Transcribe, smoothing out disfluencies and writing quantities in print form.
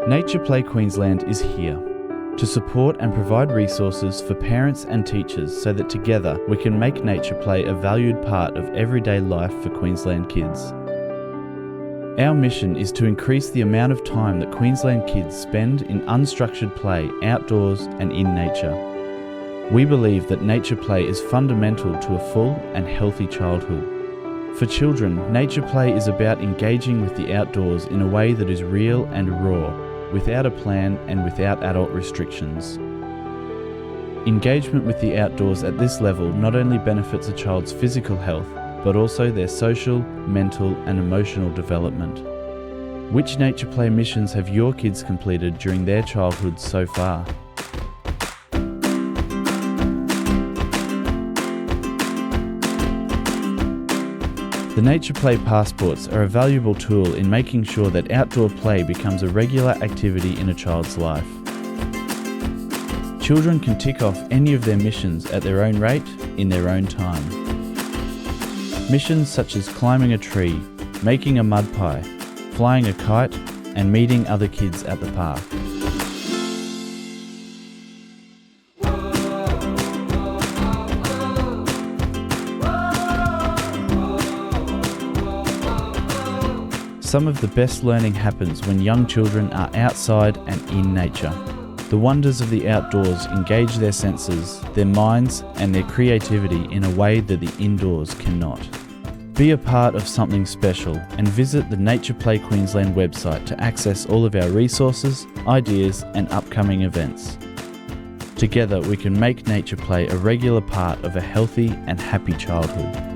Nature Play Queensland is here to support and provide resources for parents and teachers so that together we can make nature play a valued part of everyday life for Queensland kids. Our mission is to increase the amount of time that Queensland kids spend in unstructured play outdoors and in nature. We believe that nature play is fundamental to a full and healthy childhood. For children, nature play is about engaging with the outdoors in a way that is real and raw, without a plan and without adult restrictions. Engagement with the outdoors at this level not only benefits a child's physical health, but also their social, mental and emotional development. Which nature play missions have your kids completed during their childhood so far? The Nature Play Passports are a valuable tool in making sure that outdoor play becomes a regular activity in a child's life. Children can tick off any of their missions at their own rate, in their own time. Missions such as climbing a tree, making a mud pie, flying a kite, and meeting other kids at the park. Some of the best learning happens when young children are outside and in nature. The wonders of the outdoors engage their senses, their minds and their creativity in a way that the indoors cannot. Be a part of something special and visit the Nature Play Queensland website to access all of our resources, ideas and upcoming events. Together we can make nature play a regular part of a healthy and happy childhood.